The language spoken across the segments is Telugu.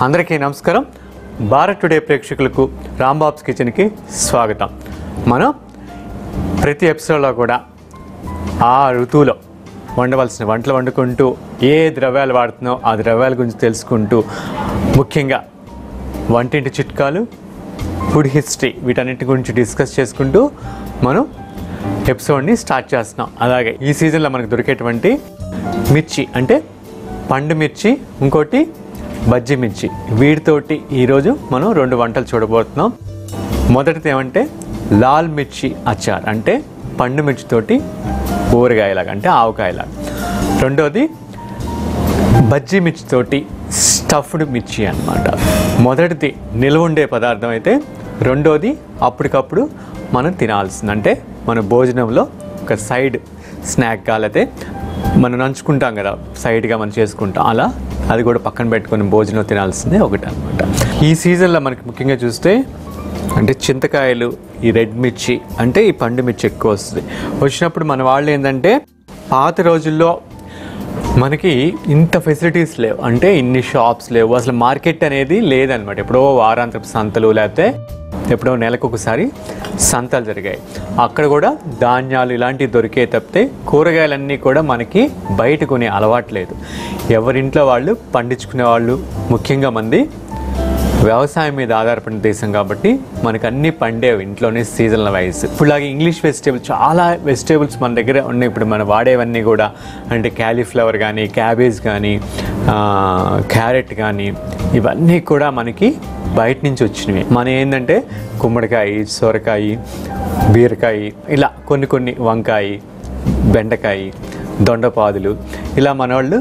అందరికీ నమస్కారం. భారత్ టుడే ప్రేక్షకులకు రాంబాబ్స్ కిచెన్కి స్వాగతం. మనం ప్రతి ఎపిసోడ్లో కూడా ఆ ఋతువులో వండవలసిన వంటలు వండుకుంటూ ఏ ద్రవ్యాలు వాడుతున్నావు ఆ ద్రవ్యాల గురించి తెలుసుకుంటూ, ముఖ్యంగా వంటింటి చిట్కాలు, ఫుడ్ హిస్టరీ, వీటన్నిటి గురించి డిస్కస్ చేసుకుంటూ మనం ఎపిసోడ్ని స్టార్ట్ చేస్తున్నాం. అలాగే ఈ సీజన్లో మనకు దొరికేటువంటి మిర్చి అంటే పండు మిర్చి, ఇంకోటి బజ్జీ మిర్చి, వీటితోటి ఈరోజు మనం 2 వంటలు చూడబోతున్నాం. మొదటిది ఏమంటే లాల్ మిర్చి అచార్, అంటే పండు మిర్చితోటి ఊరగాయలాగా అంటే ఆవకాయలాగా. రెండోది బజ్జీ మిర్చితోటి స్టఫ్డ్ మిర్చి అన్నమాట. మొదటిది నిల్వ ఉండే పదార్థం అయితే, రెండోది అప్పటికప్పుడు మనం తినాల్సింది, అంటే మన భోజనంలో ఒక సైడ్ స్నాక్గా, లేకపోతే మనం నంచుకుంటాం కదా సైడ్గా మనం చేసుకుంటాం, అలా అది కూడా పక్కన పెట్టుకొని భోజనం తినాల్సిందే ఒకటి అనమాట. ఈ సీజన్లో మనకి ముఖ్యంగా చూస్తే అంటే చింతకాయలు, ఈ రెడ్ మిర్చి అంటే ఈ పండు మిర్చి ఎక్కువ వస్తుంది. వచ్చినప్పుడు మన వాళ్ళు ఏంటంటే, పాత రోజుల్లో మనకి ఇంత ఫెసిలిటీస్ లేవు, అంటే ఇన్ని షాప్స్ లేవు, అసలు మార్కెట్ అనేది లేదనమాట. ఎప్పుడో వారాంతపు సంతలు, లేకపోతే ఎప్పుడో నెలకు ఒకసారి సంతలు జరిగాయి. అక్కడ కూడా ధాన్యాలు ఇలాంటివి దొరికే తప్పితే కూరగాయలన్నీ కూడా మనకి బయట కొనే అలవాటు లేదు. ఎవరింట్లో వాళ్ళు పండించుకునే వాళ్ళు, ముఖ్యంగా మంది వ్యవసాయం మీద ఆధారపడిన దేశం కాబట్టి మనకు అన్నీ పండేవి ఇంట్లోనే సీజనల్ వైజ్. ఇప్పుడులాగే ఇంగ్లీష్ వెజిటేబుల్స్, చాలా వెజిటేబుల్స్ మన దగ్గర ఉన్నాయి. ఇప్పుడు మనం వాడేవన్నీ కూడా అంటే క్యాలీఫ్లవర్ కానీ, క్యాబేజ్ కానీ, క్యారెట్ కానీ, ఇవన్నీ కూడా మనకి బయట నుంచి వచ్చినవి. మనం ఏంటంటే గుమ్మడికాయ, సొరకాయ, బీరకాయ, ఇలా కొన్ని వంకాయ, బెండకాయ, దొండపాదులు, ఇలా మన వాళ్ళు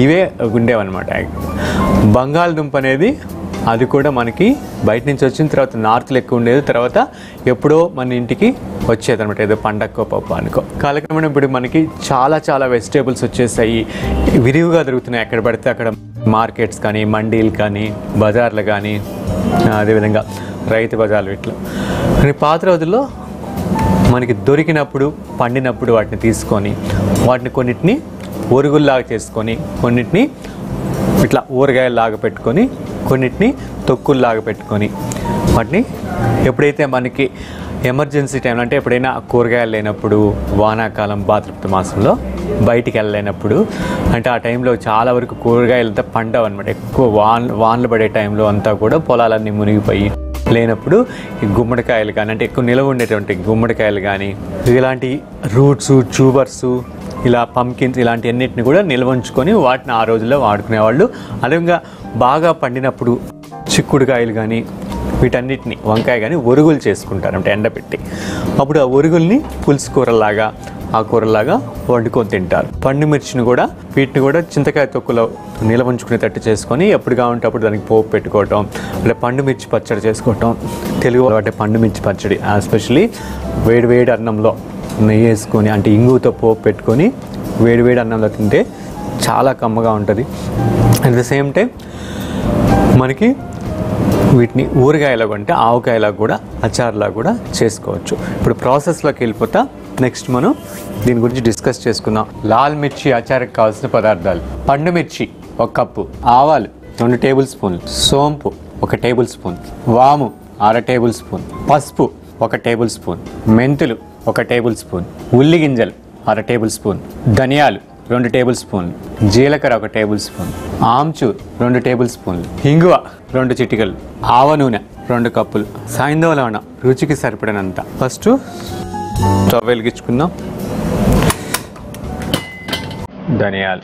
ఇవే ఉండేవన్నమాట. బంగాళదుంప అనేది అది కూడా మనకి బయట నుంచి వచ్చిన తర్వాత నార్త్లో ఎక్కువ ఉండేది, తర్వాత ఎప్పుడో మన ఇంటికి వచ్చేదన్నమాట, ఏదో పండక్కో పప్పు అనుకో. కాలక్రమేణా ఇప్పుడు మనకి చాలా వెజిటేబుల్స్ వచ్చేసాయి, విరివిగా దొరుకుతున్నాయి. ఎక్కడ పడితే అక్కడ మార్కెట్స్ కానీ, మండీలు కానీ, బజార్లు కానీ, అదేవిధంగా రైతు బజార్లు, ఇట్లా. కానీ పాత రోజుల్లో మనకి దొరికినప్పుడు, పండినప్పుడు వాటిని తీసుకొని వాటిని కొన్నిటిని ఒరుగుల్లాగా చేసుకొని, కొన్నిటిని ఇట్లా ఊరగాయల్లాగా పెట్టుకొని, కొన్నిటిని తొక్కుల్లాగా పెట్టుకొని, వాటిని ఎప్పుడైతే మనకి ఎమర్జెన్సీ టైంలో, అంటే ఎప్పుడైనా కూరగాయలు లేనప్పుడు, వానాకాలం భాద్రపద మాసంలో బయటికి వెళ్ళలేనప్పుడు, అంటే ఆ టైంలో చాలా వరకు కూరగాయలంతా పండవు అనమాట. ఎక్కువ వానలు పడే టైంలో అంతా కూడా పొలాలన్నీ మునిగిపోయి లేనప్పుడు ఈ గుమ్మడికాయలు కానీ, అంటే ఎక్కువ నిలవ ఉండేటువంటి గుమ్మడికాయలు కానీ, ఇలాంటి రూట్స్, ట్యూబర్స్, ఇలా పంకిన్స్, ఇలాంటి అన్నింటిని కూడా నిల్వ ఉంచుకొని వాటిని ఆ రోజుల్లో వాడుకునేవాళ్ళు. అదేవిధంగా బాగా పండినప్పుడు చిక్కుడుకాయలు కానీ, వీటన్నిటిని, వంకాయ కానీ ఒరుగులు చేసుకుంటారు, అంటే ఎండపెట్టి. అప్పుడు ఆ ఒరుగుల్ని పులుసు కూరలాగా, ఆ కూరలాగా వండుకొని తింటారు. పండు మిర్చిని కూడా, వీటిని కూడా చింతకాయ తొక్కులో నిల్వ ఉంచుకునేటట్టు చేసుకొని ఎప్పుడు కావాలంటే అప్పుడు దానికి పోపు పెట్టుకోవటం, అంటే పండు మిర్చి పచ్చడి చేసుకోవటం. తెలుగు అంటే పండు మిర్చి పచ్చడి ఎస్పెషలీ వేడి అన్నంలో నెయ్యి వేసుకొని, అంటే ఇంగుతో పోపు పెట్టుకొని వేడి అన్నంలో తింటే చాలా కమ్మగా ఉంటుంది. అట్ ద సేమ్ టైం మనకి వీటిని ఊరగాయలాగా, అంటే ఆవకాయలాగా కూడా, అచార్లాగా కూడా చేసుకోవచ్చు. ఇప్పుడు ప్రాసెస్లోకి వెళ్ళిపోతా. నెక్స్ట్ మనం దీని గురించి డిస్కస్ చేసుకుందాం. లాల్ మిర్చి అచార్కి కావాల్సిన పదార్థాలు: పండు మిర్చి 1 కప్పు, ఆవాలు 2 టేబుల్ స్పూన్లు, సోంపు 1 టేబుల్ స్పూన్, వాము 1/2 టేబుల్ స్పూన్, పసుపు 1 టేబుల్ స్పూన్, మెంతులు 1 టేబుల్ స్పూన్, ఉల్లి గింజలు 1/2 టేబుల్ స్పూన్, ధనియాలు 2 టేబుల్ స్పూన్లు, జీలకర్ర 1 టేబుల్ స్పూన్, ఆమ్చూర్ 2 టేబుల్ స్పూన్లు, ఇంగువ 2 చిటికలు, ఆవ నూనె 2 కప్పులు, సాయంత్రం లవణం రుచికి సరిపడినంత. ఫస్ట్ స్టవ్ వెలిగించుకుందాం. ధనియాలు,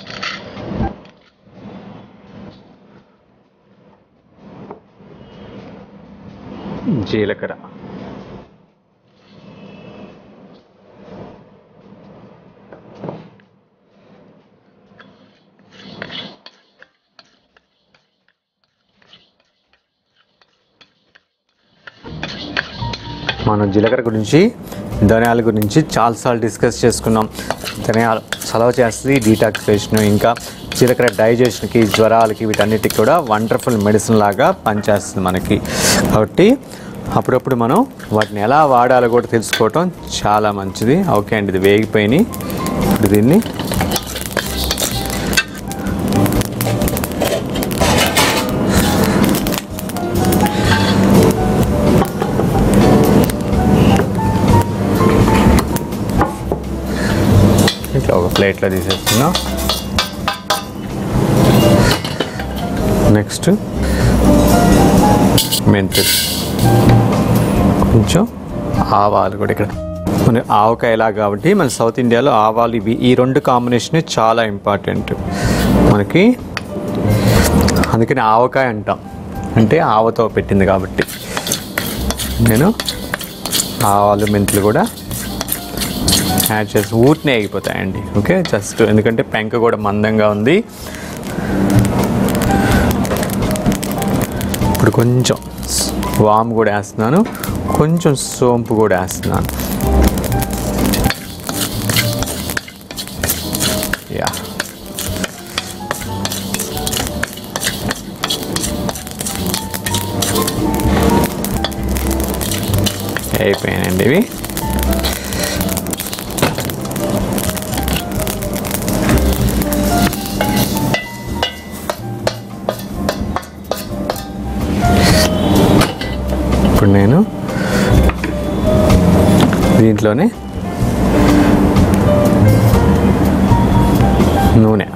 జీలకర్ర, మనం జీలకర్ర గురించి, ధనియాల గురించి చాలాసార్లు డిస్కస్ చేసుకున్నాం. ధనియాలు చలవ చేస్తుంది, డీటాక్సిఫికేషన్, ఇంకా జీలకర్ర డైజెషన్కి, జ్వరాలకి, వీటన్నిటికి కూడా వండర్ఫుల్ మెడిసిన్ లాగా పనిచేస్తుంది మనకి. కాబట్టి అప్పుడప్పుడు మనం వాటిని ఎలా వాడాలో కూడా తెలుసుకోవటం చాలా మంచిది. ఓకే అండి, ఇది వేగిపోయినాయి. ఇప్పుడు దీన్ని ఇట్లా ఒక ప్లేట్లో తీసేస్తున్నాం. నెక్స్ట్ మెంతులు, కొంచెం ఆవాలు కూడా. ఇక్కడ మన ఆవకాయలా కాబట్టి మన సౌత్ ఇండియాలో ఆవాలు ఇవి ఈ రెండు కాంబినేషన్ చాలా ఇంపార్టెంట్ మనకి. అందుకని ఆవకాయ అంటాం, అంటే ఆవతో పెట్టింది కాబట్టి. నేను ఆవాలు మెంతులు కూడా యాడ్ చేసి ఊరినే అయిపోతాయండి. ఓకే, జస్ట్ ఎందుకంటే పెంక కూడా మందంగా ఉంది. ఇప్పుడు కొంచెం వాము కూడా వేస్తున్నాను, కొంచెం సోంపు కూడా వేస్తున్నాను. యా, అయిపోయానండి ఇవి. ఇప్పుడు నేను దీంట్లోనే నూనె,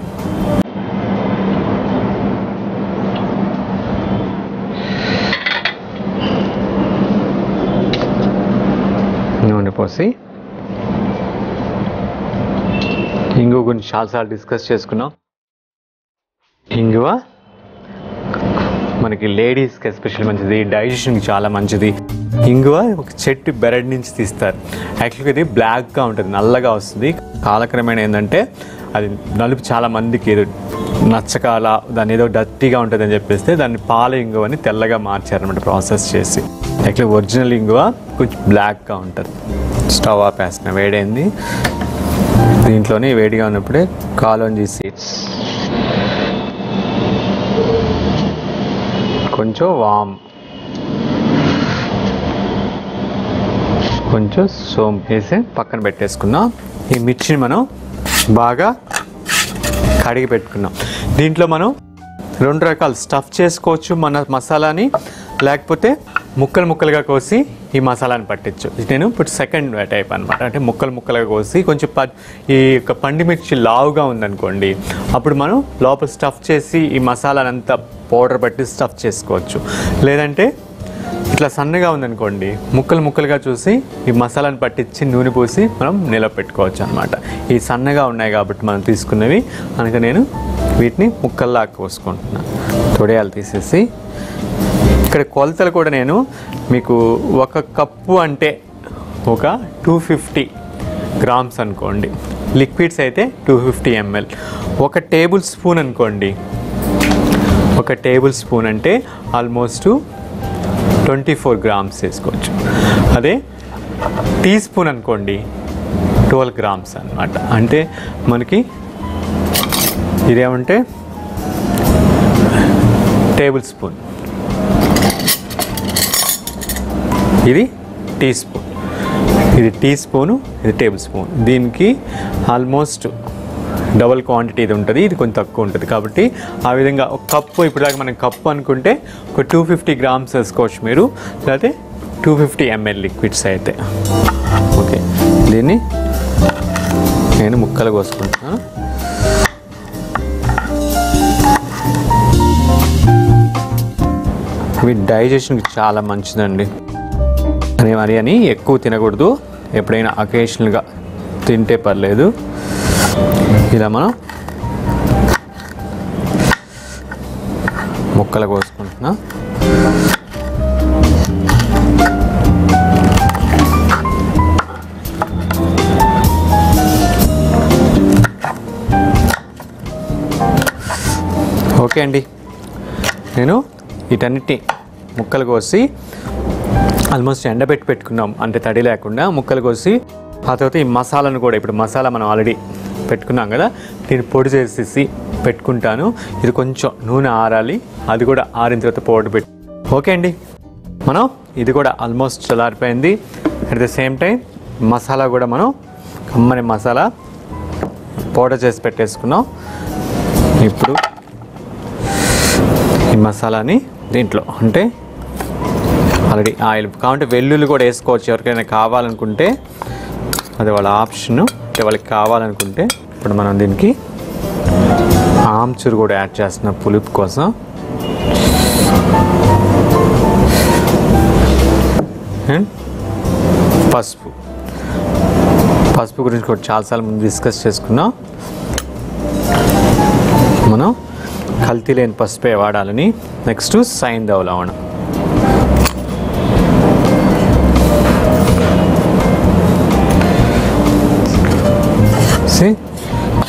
పోసి ఇంగువ గురించి చాలాసార్లు డిస్కస్ చేసుకున్నాం. ఇంగువ మనకి లేడీస్కి ఎస్పెషల్లీ మంచిది, డైజెషన్కి చాలా మంచిది. ఇంగువ ఒక చెట్టు బెరడ్ నుంచి తీస్తారు. యాక్చువల్గా ఇది బ్లాక్గా ఉంటుంది, నల్లగా వస్తుంది. కాలక్రమేణా ఏంటంటే అది నలుపు చాలా మందికి ఏదో నచ్చకాల, దాన్ని ఏదో డర్టీగా ఉంటుంది అని చెప్పేస్తే దాన్ని పాల ఇంగువని తెల్లగా మార్చారనమాట ప్రాసెస్ చేసి. యాక్చువల్లీ ఒరిజినల్ ఇంగువ కొంచెం బ్లాక్గా ఉంటుంది. స్టవ్ ఆపేసిన, వేడైంది. దీంట్లోనే వేడిగా ఉన్నప్పుడే కాలోంజీ సీడ్స్, కొంచెం వామ్, కొంచెం సోంపు వేసి పక్కన పెట్టేసుకున్నాం. ఈ మిర్చిని మనం బాగా కడిగి పెట్టుకున్నాం. దీంట్లో మనం రెండు రకాలు స్టఫ్ చేసుకోవచ్చు మన మసాలాని, లేకపోతే ముక్కలు ముక్కలుగా కోసి ఈ మసాలాని పట్టించు. నేను ఇప్పుడు సెకండ్ టైప్ అనమాట. అంటే ముక్కలు ముక్కలుగా కోసి కొంచెం ఈ యొక్క పండుమిర్చి లావుగా ఉందనుకోండి, అప్పుడు మనం లోపల స్టఫ్ చేసి ఈ మసాలాని అంతా పౌడర్ పట్టి స్టఫ్ చేసుకోవచ్చు. లేదంటే ఇట్లా సన్నగా ఉందనుకోండి, ముక్కలు ముక్కలుగా చూసి ఈ మసాలాని పట్టించి నూనె పోసి మనం నిలబెట్టుకోవచ్చు అనమాట. ఈ సన్నగా ఉన్నాయి కాబట్టి మనం తీసుకున్నవి కనుక నేను వీటిని ముక్కల్లా కోసుకుంటున్నాను. తొడియాలు తీసేసి ఇక్కడ కొలతలు కూడా నేను మీకు ఒక కప్పు అంటే ఒక 250 గ్రామ్స్ అనుకోండి, లిక్విడ్స్ అయితే 250 ml. ఒక టేబుల్ స్పూన్ అనుకోండి, ఒక టేబుల్ స్పూన్ అంటే ఆల్మోస్ట్ 24 గ్రామ్స్ వేసుకోవచ్చు. అదే టీ స్పూన్ అనుకోండి 12 గ్రామ్స్ అన్నమాట. అంటే మనకి ఇదేమంటే టేబుల్ స్పూన్, ఇది టీ స్పూన్, ఇది టీ స్పూను, ఇది టేబుల్ స్పూన్. దీనికి ఆల్మోస్ట్ డబల్ క్వాంటిటీ ఇది ఉంటుంది, ఇది కొంచెం తక్కువ ఉంటుంది. కాబట్టి ఆ విధంగా ఒక కప్పు, ఇప్పుడు దాకా మనం కప్పు అనుకుంటే ఒక 250 గ్రామ్స్ వేసుకోవచ్చు మీరు, లేకపోతే 250 ml లిక్విడ్స్ అయితే. ఓకే, దీన్ని నేను ముక్కలు కోసుకుంటున్నాను. ఇవి డైజెషన్కి చాలా మంచిదండి. మరి అని ఎక్కువ తినకూడదు, ఎప్పుడైనా అకేషనల్గా తింటే పర్లేదు. ఇలా మనం ముక్కలు కోసుకుంటున్నా. ఓకే అండి, నేను వీటన్నిటిని ముక్కలు కోసి ఆల్మోస్ట్ ఎండబెట్టి పెట్టుకున్నాం, అంటే తడి లేకుండా ముక్కలు కోసి. ఆ తర్వాత ఈ మసాలాను కూడా, ఇప్పుడు మసాలా మనం ఆల్రెడీ పెట్టుకున్నాం కదా, దీన్ని పొడి చేసేసి పెట్టుకుంటాను. ఇది కొంచెం నూనె ఆరాలి, అది కూడా ఆరిన తర్వాత పౌడర్ పెట్టి. ఓకే అండి, మనం ఇది కూడా ఆల్మోస్ట్ చల్లారిపోయింది. అట్ ద సేమ్ టైం మసాలా కూడా మనం కమ్మని మసాలా పౌడర్ చేసి పెట్టేసుకున్నాం. ఇప్పుడు ఈ మసాలాని దీంట్లో అంటే ఆల్రెడీ ఆయిల్ కావాలంటే వెల్లుల్లి కూడా వేసుకోవచ్చు ఎవరికైనా కావాలనుకుంటే, అది వాళ్ళ ఆప్షన్. వాళ్ళకి కావాలనుకుంటే ఇప్పుడు మనం దీనికి ఆమ్చూరు కూడా యాడ్ చేస్తున్న పులుపు కోసం. అండ్ పసుపు గురించి కూడా చాలాసార్లు ముందు డిస్కస్ చేసుకున్నాం. మనం కల్తీ లేని పసుపే వాడాలని. నెక్స్ట్ సైంధవ లవణం.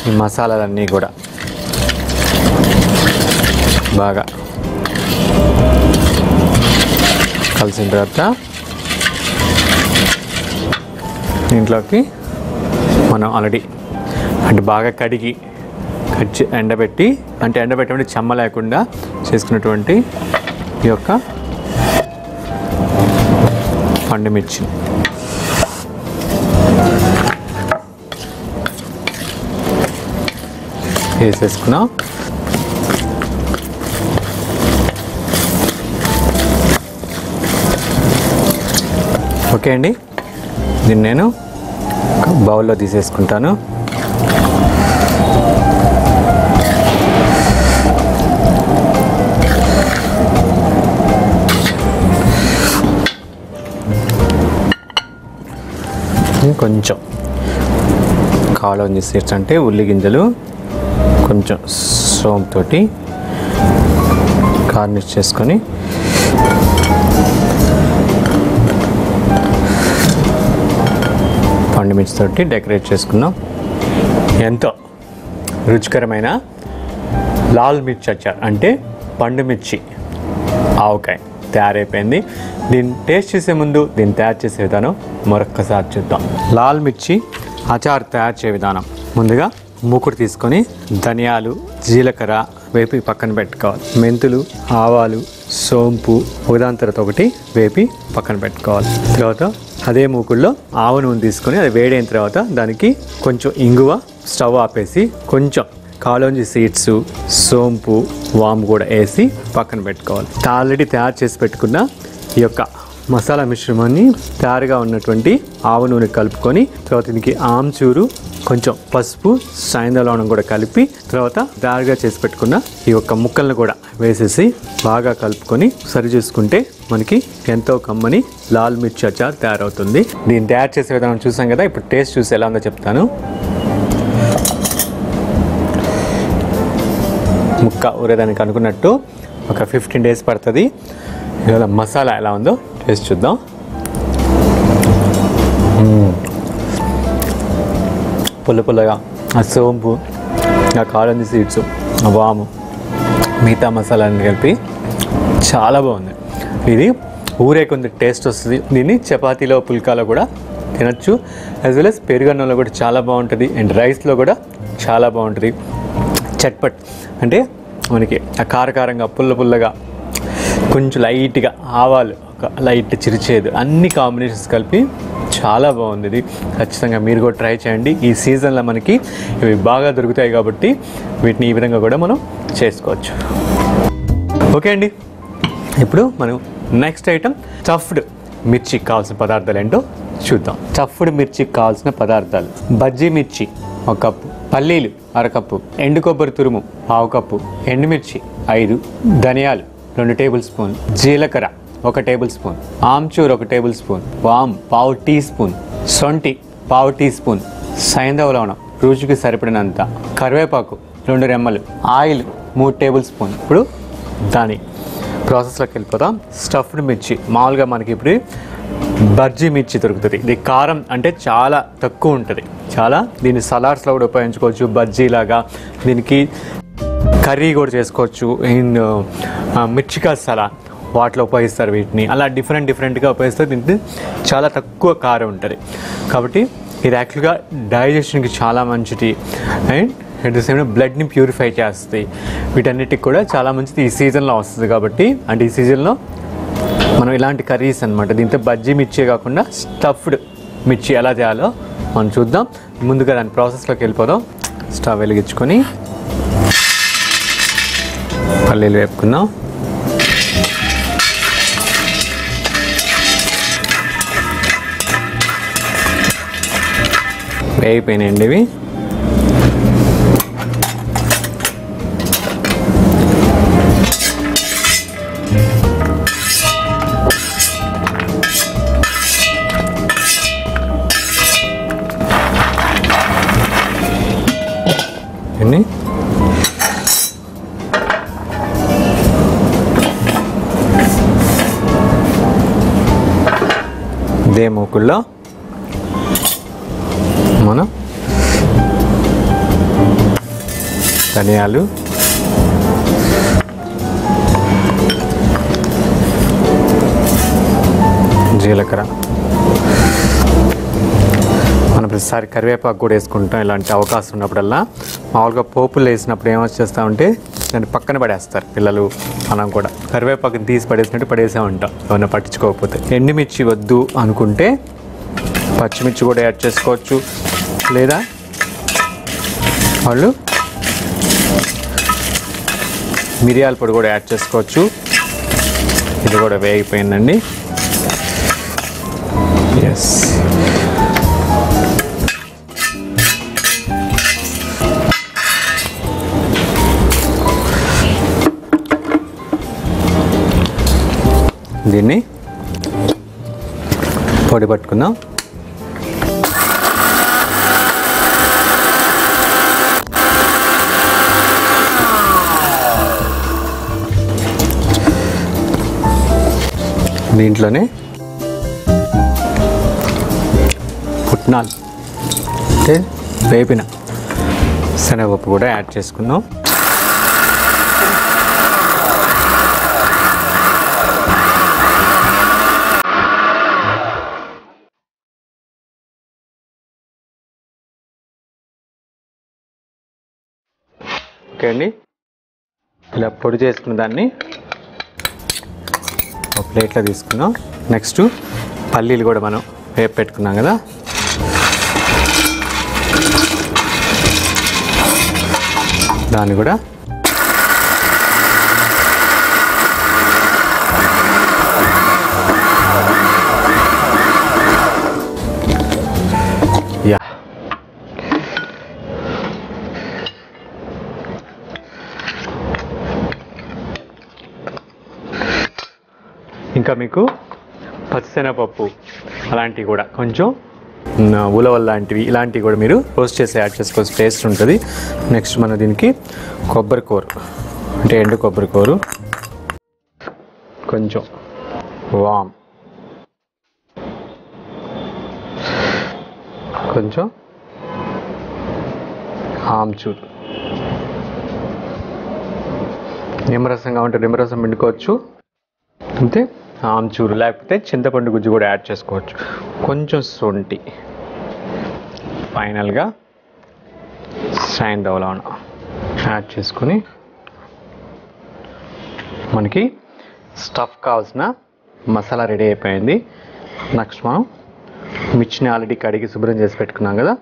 ఈ మసాలాలన్నీ కూడా బాగా కలిసిన తర్వాత దీంట్లోకి మనం ఆల్రెడీ అంటే బాగా కడిగి ఎండబెట్టి చెమ్మ లేకుండా చేసుకున్నటువంటి ఈ యొక్క పండుమిర్చి వేసేసుకున్నాం. ఓకే అండి, దీన్ని నేను ఒక బౌల్లో తీసేసుకుంటాను. కొంచెం కాలోంజి సీడ్స్ అంటే ఉల్లి గింజలు కొంచెం సోంపుతోటి గార్నిష్ చేసుకొని పండుమిర్చితోటి డెకరేట్ చేసుకున్నాం. ఎంతో రుచికరమైన లాల్ మిర్చి అచార్ అంటే పండుమిర్చి ఆవకాయ తయారైపోయింది. దీన్ని టేస్ట్ చేసే ముందు దీన్ని తయారు చేసే విధానం మరొక్కసారి చూద్దాం. లాల్ మిర్చి అచార్ తయారు చేసే విధానం. ముందుగా మూకుడు తీసుకొని ధనియాలు, జీలకర్ర వేపి పక్కన పెట్టుకోవాలి. మెంతులు, ఆవాలు, సోంపు ఒకదాని తర్వాత ఒకటి వేపి పక్కన పెట్టుకోవాలి. తర్వాత అదే మూకుడులో ఆవ నూనె తీసుకొని అది వేడైన తర్వాత దానికి కొంచెం ఇంగువ, స్టవ్ ఆపేసి కొంచెం కాలోంజి సీడ్స్, సోంపు, వాము కూడా వేసి పక్కన పెట్టుకోవాలి. ఆల్రెడీ తయారు చేసి పెట్టుకున్న ఈ యొక్క మసాలా మిశ్రమాన్ని తయారుగా ఉన్నటువంటి ఆవ నూనె కలుపుకొని తర్వాత దీనికి ఆమ్చూరు, కొంచెం పసుపు, సైంధవ లవణం కూడా కలిపి తర్వాత తయారుగా చేసి పెట్టుకున్న ఈ యొక్క ముక్కలను కూడా వేసేసి బాగా కలుపుకొని సరి చూసుకుంటే మనకి ఎంతో కమ్మని లాల్ మిర్చి అచార్ తయారవుతుంది. దీన్ని తయారు చేసే విధానం చూసాం కదా, ఇప్పుడు టేస్ట్ చూసి ఎలా ఉందో చెప్తాను. ముక్క ఊరేదానికి అనుకున్నట్టు ఒక 15 days పడుతుంది. ఇవాళ మసాలా ఎలా ఉందో టేస్ట్ చూద్దాం. పుల్లగా ఆ సోంపు, ఆ కాలోంజి సీడ్స్, ఆ వాము, మిగతా మసాలాన్ని కలిపి చాలా బాగుంది. ఇది ఊరే కొంత టేస్ట్ వస్తుంది. దీన్ని చపాతీలో, పుల్కాలో కూడా తినచ్చు. యాజ్ వెల్ as పెరుగన్నంలో కూడా చాలా బాగుంటుంది. అండ్ రైస్లో కూడా చాలా బాగుంటుంది. చట్పట్ అంటే మనకి ఆ కారకారంగా, పుల్లగా, కొంచెం లైట్గా ఆవాలు, ఒక లైట్ చిరిచేదు, అన్ని కాంబినేషన్స్ కలిపి చాలా బాగుంది. ఇది ఖచ్చితంగా మీరు కూడా ట్రై చేయండి. ఈ సీజన్లో మనకి ఇవి బాగా దొరుకుతాయి కాబట్టి వీటిని ఈ విధంగా కూడా మనం చేసుకోవచ్చు. ఓకే అండి, ఇప్పుడు మనం నెక్స్ట్ ఐటమ్ స్టఫ్డ్ మిర్చికి కావాల్సిన పదార్థాలు ఏంటో చూద్దాం. స్టఫ్డ్ మిర్చికి కావాల్సిన పదార్థాలు: బజ్జీ మిర్చి 1 కప్పు, పల్లీలు 1/2 కప్పు, ఎండు కొబ్బరి తురుము 1/2 కప్పు, ఎండుమిర్చి 5, ధనియాలు 2 టేబుల్ స్పూన్, జీలకర్ర 1 టేబుల్ స్పూన్, ఆమ్చూర్ 1 టేబుల్ స్పూన్, వామ్ 1/2 టీ స్పూన్, సొంటి 1/2 టీ స్పూన్, సైంధవ లవణం రుచికి సరిపడినంత, కరివేపాకు 2 రెమ్మలు, ఆయిల్ 3 టేబుల్ స్పూన్. ఇప్పుడు దాని ప్రాసెస్లోకి వెళ్ళిపోతాం. స్టఫ్డ్ మిర్చి మామూలుగా మనకి ఇప్పుడు బజ్జీ మిర్చి దొరుకుతుంది. ఇది కారం అంటే చాలా తక్కువ ఉంటుంది. దీన్ని సలాడ్స్లో కూడా ఉపయోగించుకోవచ్చు, బజ్జీలాగా. దీనికి కర్రీ కూడా చేసుకోవచ్చు. అండ్ మిర్చికా సలాడ్ వాటిలో ఉపయోగిస్తారు వీటిని. అలా డిఫరెంట్గా ఉపయోగిస్తారు. దీనికి చాలా తక్కువ కారం ఉంటుంది కాబట్టి ఇది యాక్చువల్గా డైజెషన్కి చాలా మంచిది. And at the same time బ్లడ్ని ప్యూరిఫై చేస్తాయి. వీటన్నిటికి కూడా చాలా మంచిది. ఈ సీజన్లో వస్తుంది కాబట్టి, అంటే ఈ సీజన్లో మనం ఇలాంటి కర్రీస్ అనమాట. దీంతో బజ్జీ మిర్చి కాకుండా స్టఫ్డ్ మిర్చి ఎలా చేయాలో మనం చూద్దాం. ముందుగా దాని ప్రాసెస్లోకి వెళ్ళిపోదాం. స్టవ్ వెలిగించుకొని పల్లీలు వేపుకుందాం. వేగిపోయినాయండి ఇవి. ఇదే మూకుల్లో మనం ధనియాలు, జీలకర్ర, మనం ప్రతిసారి కరివేపాకు కూడా వేసుకుంటాం. ఇలాంటి అవకాశం ఉన్నప్పుడల్లా మామూలుగా పోపులు వేసినప్పుడు ఏమొచ్చేస్తామంటే దాన్ని పక్కన పడేస్తారు పిల్లలు. మనం కూడా కరివేపాకుని తీసి పడేసినట్టు పడేసే ఉంటాం ఏమన్నా పట్టించుకోకపోతే. ఎండుమిర్చి వద్దు అనుకుంటే పచ్చిమిర్చి కూడా యాడ్ చేసుకోవచ్చు, లేదా వాళ్ళు మిరియాల పొడి కూడా యాడ్ చేసుకోవచ్చు. ఇది కూడా వేగిపోయిందండి. ఎస్, దీన్ని పొడి పట్టుకుందాం. దీంట్లోనే పుట్నాలు అంటే వేపిన శనగపప్పు కూడా యాడ్ చేసుకుందాం. ఓకే అండి, ఇలా పొడి చేసుకున్న దాన్ని ఒక ప్లేట్లో తీసుకున్నాం. నెక్స్ట్ పల్లీలు కూడా మనం వేపు పెట్టుకున్నాం కదా, దాన్ని కూడా ఇంకా మీకు పచ్చిశనగపప్పు అలాంటివి కూడా కొంచెం ఉలవల్ లాంటివి ఇలాంటివి కూడా మీరు రోస్ట్ చేసి యాడ్ చేసుకోవచ్చు, టేస్ట్ ఉంటుంది. నెక్స్ట్ మన దీనికి కొబ్బరి కూర అంటే ఎండు కొబ్బరి కూర, కొంచెం వామ్, కొంచెం ఆమ్చూర్, నిమ్మరసంగా ఉంటే నిమ్మరసం పిండుకోవచ్చు, అంతే. ఆమ్చూరు లేకపోతే చింతపండు గుజ్జు కూడా యాడ్ చేసుకోవచ్చు. కొంచెం శొంఠి, ఫైనల్గా సైంధవ లవణం యాడ్ చేసుకొని మనకి స్టఫ్ కావాల్సిన మసాలా రెడీ అయిపోయింది. నెక్స్ట్ మనం మిర్చిని ఆల్రెడీ కడిగి శుభ్రం చేసి పెట్టుకున్నాం కదా,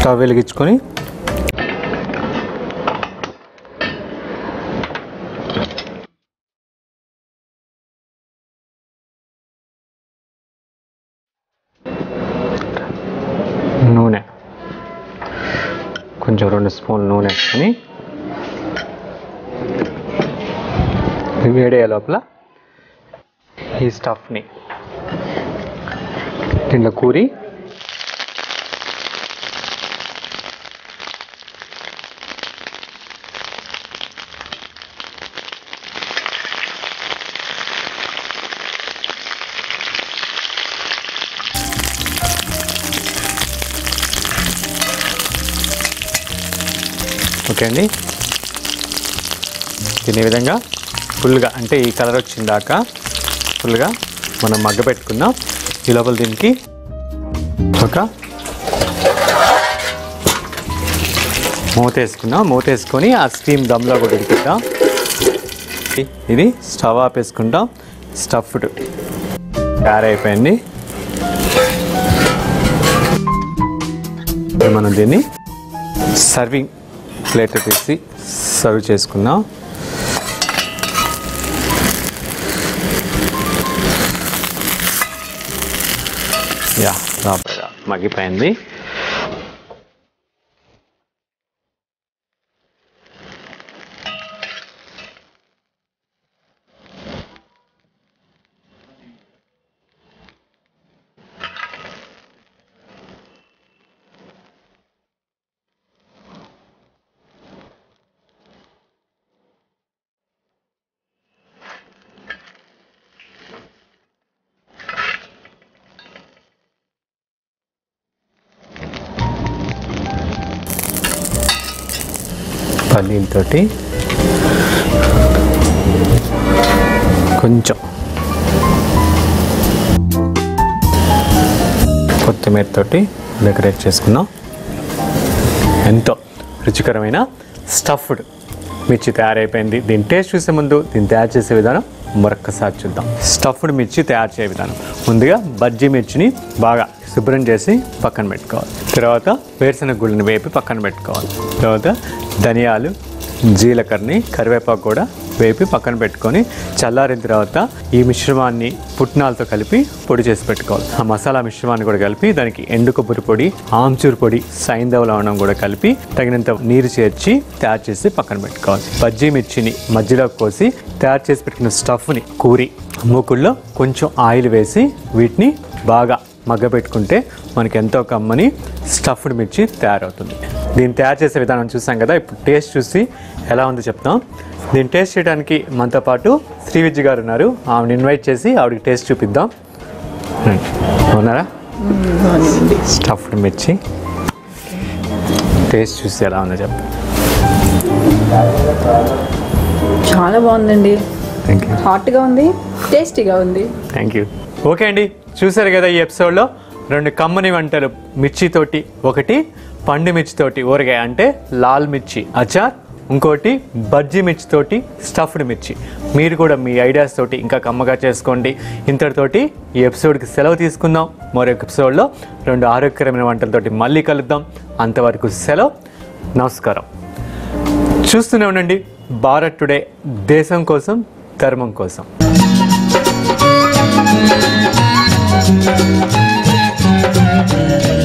స్టవ్ వెలిగించుకొని నూనె కొంచెం 2 స్పూన్లు నూనె వేసుకొని వేడే లోపల ఈ స్టఫ్ని దీంట్లో కూరి ఓకే అండి. దీని విధంగా ఫుల్గా అంటే ఈ కలర్ వచ్చిన దాకా ఫుల్గా మనం మగ్గబెట్టుకుందాం. ఈ లోపల దీనికి ఒక మూత వేసుకుందాం. మూత వేసుకొని ఆ స్టీమ్ దమ్లో కూడా ఉడికిద్దాం. ఇది స్టవ్ ఆపేసుకుంటాం. స్టఫ్డ్ తయారైపోయింది. మనం దీన్ని సర్వింగ్ ప్లేట్ తీసి సర్వ్ చేసుకుందాం. ప్రాపర్గా మగ్గిపోయింది. పల్లీలతోటి కొంచెం కొత్తిమీరతోటి డెకరేట్ చేసుకున్నాం. ఎంతో రుచికరమైన స్టఫ్డ్ మిర్చి తయారైపోయింది. దీని టేస్ట్ చూసే ముందు దీన్ని తయారు చేసే విధానం మరొక్కసారి చూద్దాం. స్టఫ్డ్ మిర్చి తయారు చేసే విధానం: ముందుగా బజ్జీ మిర్చిని బాగా శుభ్రం చేసి పక్కన పెట్టుకోవాలి. తర్వాత వేరుశనగ గుళ్ళని వేపి పక్కన పెట్టుకోవాలి. తర్వాత ధనియాలు, జీలకర్రని, కరివేపాకు కూడా వేపి పక్కన పెట్టుకొని చల్లారిన తర్వాత ఈ మిశ్రమాన్ని పుట్నాలతో కలిపి పొడి చేసి పెట్టుకోవాలి. ఆ మసాలా మిశ్రమాన్ని కూడా కలిపి దానికి ఎండు కొబ్బరి పొడి, ఆమ్చూర్ పొడి, సైంధవ లవణం కూడా కలిపి తగినంత నీరు చేర్చి తయారు చేసి పక్కన పెట్టుకోవాలి. బజ్జీ మిర్చిని మధ్యలో కోసి తయారు చేసి పెట్టుకున్న స్టఫ్ని కూరి మూకుల్లో కొంచెం ఆయిల్ వేసి వీటిని బాగా మగ్గబెట్టుకుంటే మనకి ఎంతో కమ్మని స్టఫ్డ్ మిర్చి తయారవుతుంది. దీన్ని తయారు చేసే విధానం చూసాం కదా. ఇప్పుడు టేస్ట్ చూసి ఎలా ఉందో చెప్తాం. దీన్ని టేస్ట్ చేయడానికి మనతో పాటు శ్రీవిద్య గారు ఉన్నారు. ఆవిడని ఇన్వైట్ చేసి ఆవిడకి టేస్ట్ చూపిద్దాం. ఉన్నారా? స్టఫ్డ్ మిర్చి టేస్ట్ చూసి ఎలా ఉందో చెప్తాం. చాలా బాగుందండి. హాట్గా ఉంది, టేస్టీగా ఉంది. Thank you. ఓకే అండి, చూసారు కదా ఈ ఎపిసోడ్లో 2 కమ్మని వంటలు మిర్చితోటి. ఒకటి పండు మిర్చితోటి ఊరగాయ అంటే లాల్ మిర్చి అచార్, ఇంకోటి బజ్జీ మిర్చితోటి స్టఫ్డ్ మిర్చి. మీరు కూడా మీ ఐడియాస్ తోటి ఇంకా కమ్మగా చేసుకోండి. ఇంతటితోటి ఈ ఎపిసోడ్కి సెలవు తీసుకుందాం. మరొక ఎపిసోడ్లో 2 ఆరోగ్యకరమైన వంటలతోటి మళ్ళీ కలుద్దాం. అంతవరకు సెలవు. నమస్కారం. చూస్తూనే ఉండండి భారత్ టుడే, దేశం కోసం, ధర్మం కోసం. Thank you.